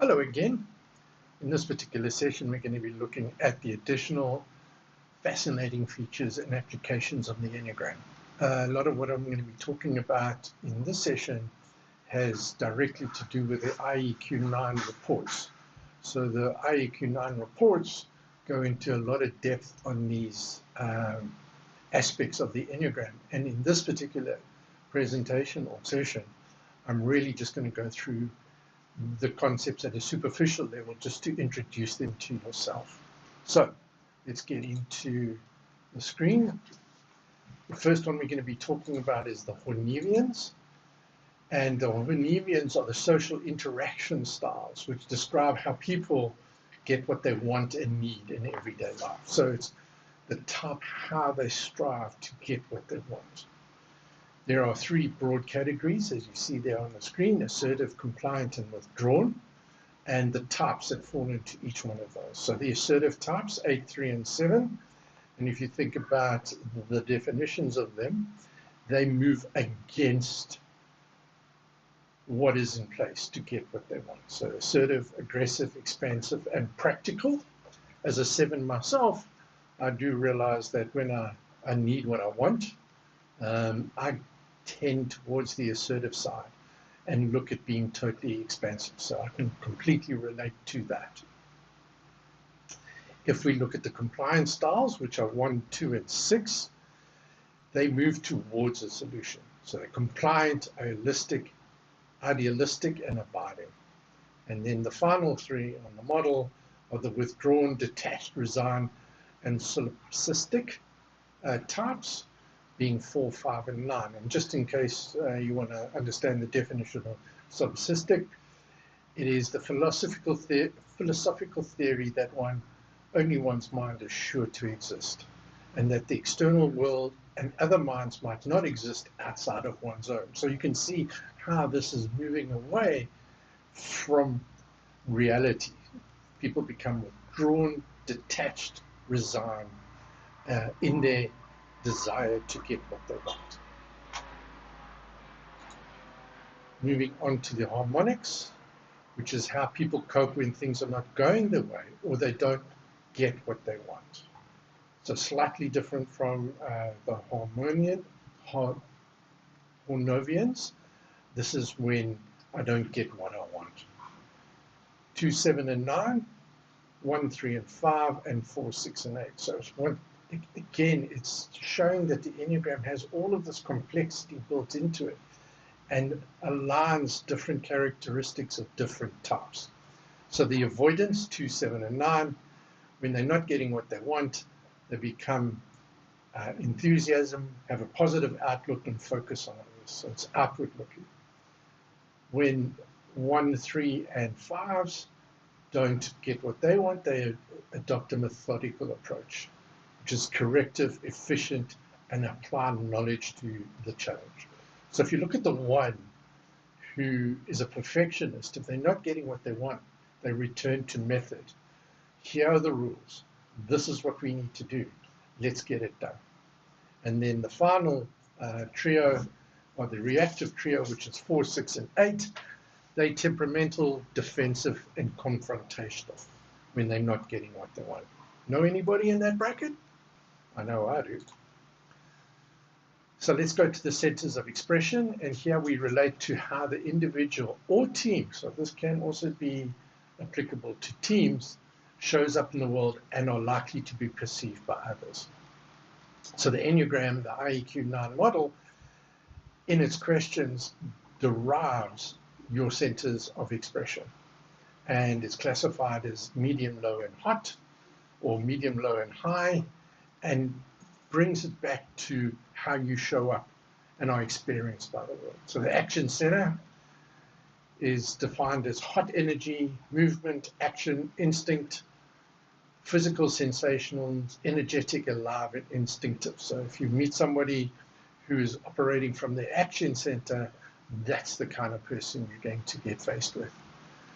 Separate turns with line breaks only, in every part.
Hello again. In this particular session, we're going to be looking at the additional fascinating features and applications of the Enneagram. A lot of what I'm going to be talking about in this session has directly to do with the IEQ9 reports. So the IEQ9 reports go into a lot of depth on these aspects of the Enneagram. And in this particular presentation or session, I'm really just going to go through the concepts at a superficial level just to introduce them to yourself. So let's get into the screen. The first one we're going to be talking about is the Hornevians. And the Hornevians are the social interaction styles which describe how people get what they want and need in everyday life. So it's the type how they strive to get what they want. There are three broad categories, as you see there on the screen: assertive, compliant, and withdrawn, and the types that fall into each one of those. So the assertive types, 8, 3, and 7, and if you think about the definitions of them, they move against what is in place to get what they want. So assertive, aggressive, expansive, and practical. As a 7 myself, I do realize that when I need what I want, I tend towards the assertive side and look at being totally expansive. So I can completely relate to that. If we look at the compliance styles, which are 1, 2, and 6, they move towards a solution. So they're compliant, holistic, idealistic, and abiding. And then the final three on the model are the withdrawn, detached, resigned, and solipsistic types, being 4, 5, and 9. And just in case you want to understand the definition of solipsistic, it is the philosophical theory that only one's mind is sure to exist, and that the external world and other minds might not exist outside of one's own. So you can see how this is moving away from reality. People become withdrawn, detached, resigned in their desire to get what they want. Moving on to the harmonics, which is how people cope when things are not going their way or they don't get what they want. So slightly different from the Hornevians. This is when I don't get what I want. 2, 7, and 9, 1, 3, and 5, and 4, 6, and 8. So it's again, it's showing that the Enneagram has all of this complexity built into it and aligns different characteristics of different types. So the avoidance, 2, 7, and 9, when they're not getting what they want, they become enthusiasm, have a positive outlook, and focus on others. So it's outward looking. When 1, 3, and 5s don't get what they want, they adopt a methodical approach, which is corrective, efficient, and apply knowledge to the challenge. So if you look at the 1 who is a perfectionist, if they're not getting what they want, they return to method. Here are the rules. This is what we need to do. Let's get it done. And then the final trio, or the reactive trio, which is 4, 6, and 8, they're temperamental, defensive, and confrontational when they're not getting what they want. Know anybody in that bracket? I know I do. So let's go to the centers of expression, and here we relate to how the individual or team, so this can also be applicable to teams, shows up in the world and are likely to be perceived by others. So the Enneagram, the IEQ9 model, in its questions, derives your centers of expression. And it's classified as medium, low, and hot, or medium, low, and high, and brings it back to how you show up and are experienced by the world. So the action center is defined as hot energy, movement, action, instinct, physical sensations, energetic, alive, and instinctive. So if you meet somebody who's operating from the action center, that's the kind of person you're going to get faced with.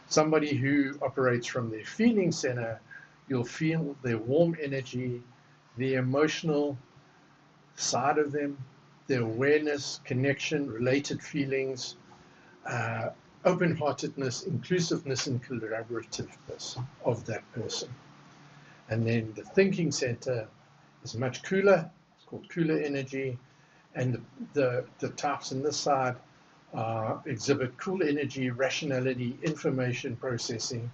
Somebody who operates from their feeling center, you'll feel their warm energy, the emotional side of them, their awareness, connection, related feelings, open-heartedness, inclusiveness, and collaborativeness of that person. And then the thinking center is much cooler. It's called cooler energy. And the types on this side exhibit cool energy, rationality, information processing,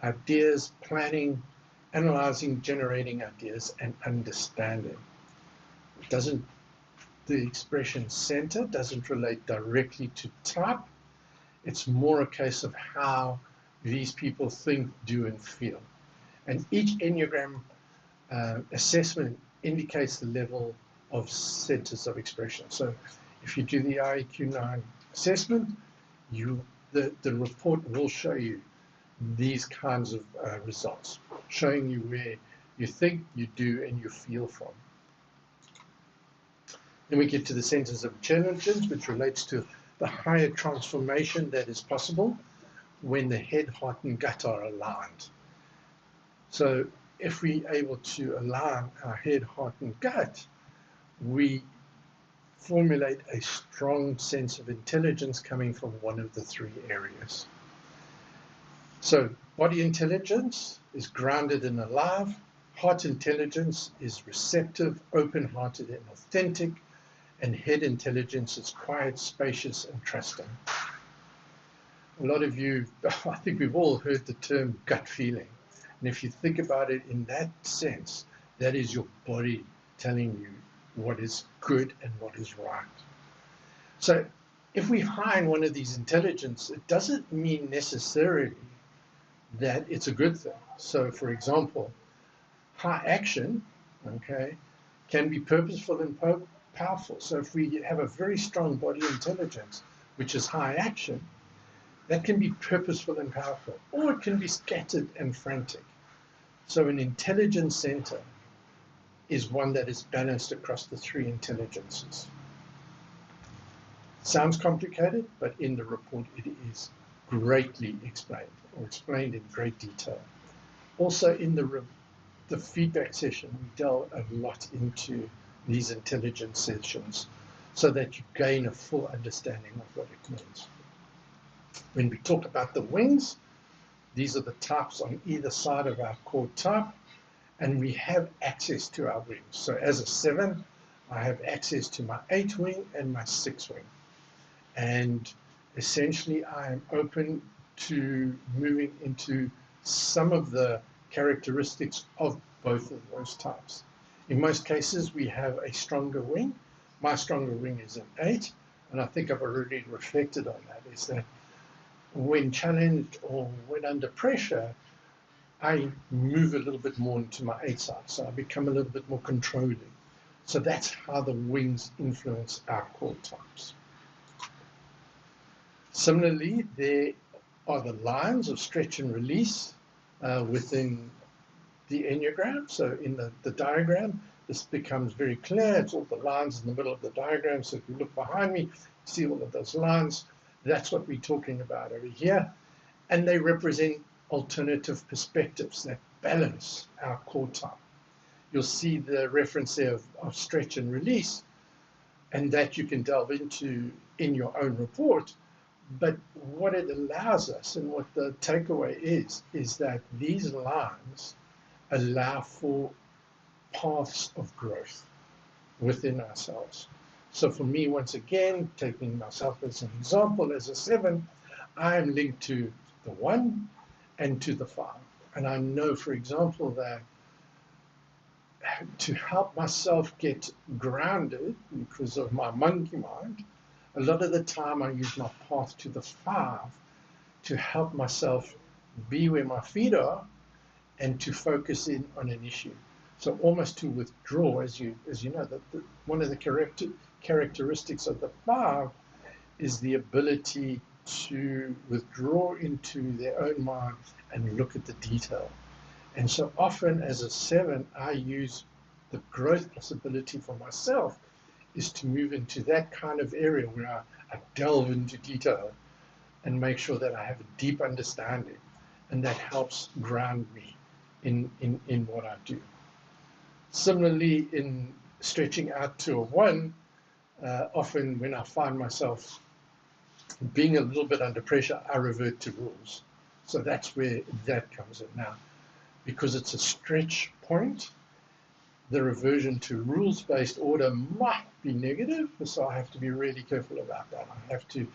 ideas, planning, analyzing, generating ideas, and understanding. The expression center doesn't relate directly to type. It's more a case of how these people think, do, and feel. And each Enneagram assessment indicates the level of centers of expression. So if you do the IEQ9 assessment, the report will show you these kinds of results, showing you where you think, you do, and you feel from. Then we get to the centers of intelligence, which relates to the higher transformation that is possible when the head, heart, and gut are aligned. So if we're able to align our head, heart, and gut, we formulate a strong sense of intelligence coming from one of the three areas. So body intelligence is grounded and alive. Heart intelligence is receptive, open-hearted, and authentic. And head intelligence is quiet, spacious, and trusting. A lot of you, I think we've all heard the term gut feeling. And if you think about it in that sense, that is your body telling you what is good and what is right. So if we high in one of these intelligence, it doesn't mean necessarily that it's a good thing. So for example, high action, okay, can be purposeful and powerful. So if we have a very strong body intelligence, which is high action, that can be purposeful and powerful, or it can be scattered and frantic. So an intelligence center is one that is balanced across the three intelligences. Sounds complicated, but in the report it is greatly explained, or explained in great detail. Also in the feedback session, we delve a lot into these intelligence sessions so that you gain a full understanding of what it means. When we talk about the wings, these are the types on either side of our core type, and we have access to our wings. So as a 7, I have access to my 8 wing and my 6 wing. And essentially I am open to moving into some of the characteristics of both of those types. In most cases, we have a stronger wing. My stronger wing is an 8, and I think I've already reflected on that, is that when challenged or when under pressure, I move a little bit more into my 8 side, so I become a little bit more controlling. So that's how the wings influence our core types. Similarly, there are the lines of stretch and release within the Enneagram. So in the diagram, this becomes very clear. It's all the lines in the middle of the diagram. So if you look behind me, see all of those lines. That's what we're talking about over here. And they represent alternative perspectives that balance our core type. You'll see the reference there of stretch and release, and that you can delve into in your own report. But what it allows us, and what the takeaway is that these lines allow for paths of growth within ourselves. So for me, once again, taking myself as an example, as a 7, I am linked to the 1 and to the 5. And I know, for example, that to help myself get grounded because of my monkey mind, a lot of the time I use my path to the 5 to help myself be where my feet are and to focus in on an issue. So almost to withdraw, as you know, one of the characteristics of the 5 is the ability to withdraw into their own mind and look at the detail. And so often as a 7, I use the growth possibility for myself is to move into that kind of area where I delve into detail and make sure that I have a deep understanding, and that helps ground me in what I do. Similarly, in stretching out to a 1, often when I find myself being a little bit under pressure, I revert to rules. So that's where that comes in now. Because it's a stretch point, the reversion to rules-based order might be negative, so I have to be really careful about that. I have to,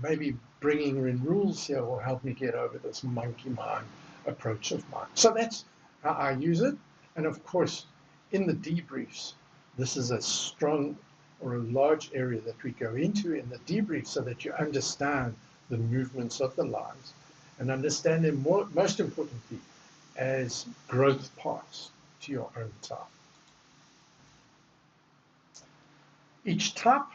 maybe bringing in rules here will help me get over this monkey mind approach of mine. So that's how I use it. And of course, in the debriefs, this is a strong or a large area that we go into in the debrief so that you understand the movements of the lines and understand them most importantly as growth paths to your own type. Each type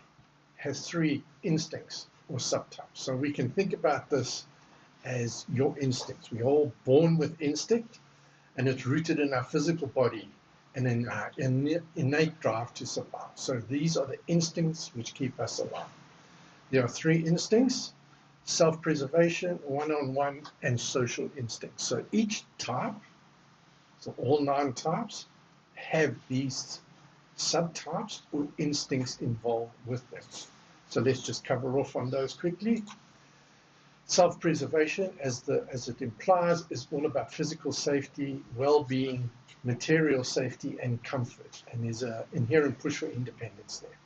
has 3 instincts or subtypes. So we can think about this as your instincts. We're all born with instinct, and it's rooted in our physical body and in our innate drive to survive. So these are the instincts which keep us alive. There are 3 instincts: self-preservation, one-on-one, and social instincts. So each type, so all 9 types, have these subtypes or instincts involved with them. So let's just cover off on those quickly. Self-preservation, as it implies, is all about physical safety, well-being, material safety, and comfort. And there's an inherent push for independence there.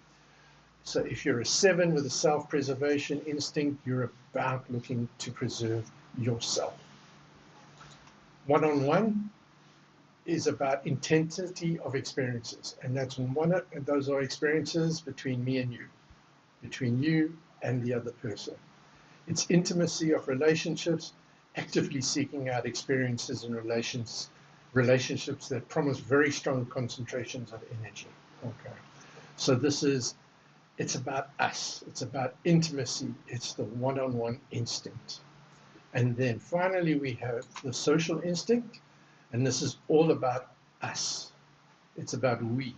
So if you're a 7 with a self-preservation instinct, you're about looking to preserve yourself. One-on-one is about intensity of experiences, and those are experiences between me and you, between you and the other person. It's intimacy of relationships, actively seeking out experiences and relationships that promise very strong concentrations of energy. Okay, so it's about us. It's about intimacy. It's the one-on-one instinct. And then finally, we have the social instinct, and this is all about us. It's about we.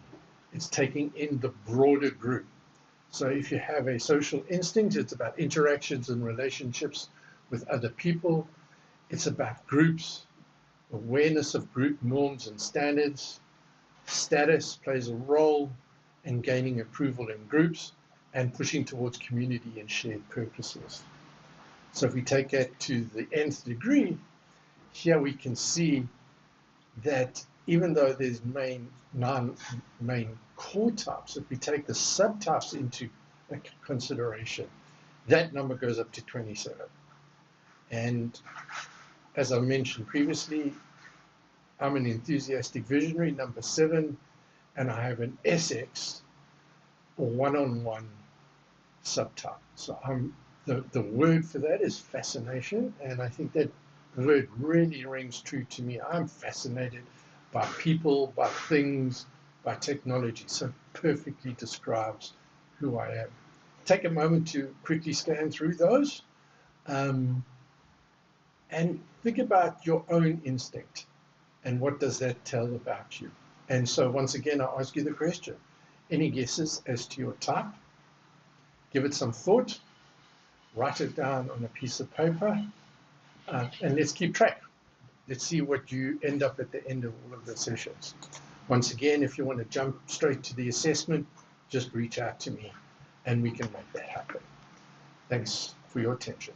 It's taking in the broader group. So if you have a social instinct, it's about interactions and relationships with other people. It's about groups, awareness of group norms and standards. Status plays a role in gaining approval in groups and pushing towards community and shared purposes. So if we take that to the nth degree, here we can see that even though there's 9 main core types, if we take the subtypes into consideration, that number goes up to 27. And as I mentioned previously, I'm an enthusiastic visionary, number 7, and I have an SX, or one-on-one subtype. So the word for that is fascination, and I think that word really rings true to me. I'm fascinated by people, by things, by technology. So it perfectly describes who I am. Take a moment to quickly scan through those and think about your own instinct and what does that tell about you. And so once again, I ask you the question, any guesses as to your type? Give it some thought, write it down on a piece of paper, and let's keep track. Let's see what you end up at the end of all of the sessions. Once again, if you want to jump straight to the assessment, just reach out to me and we can make that happen. Thanks for your attention.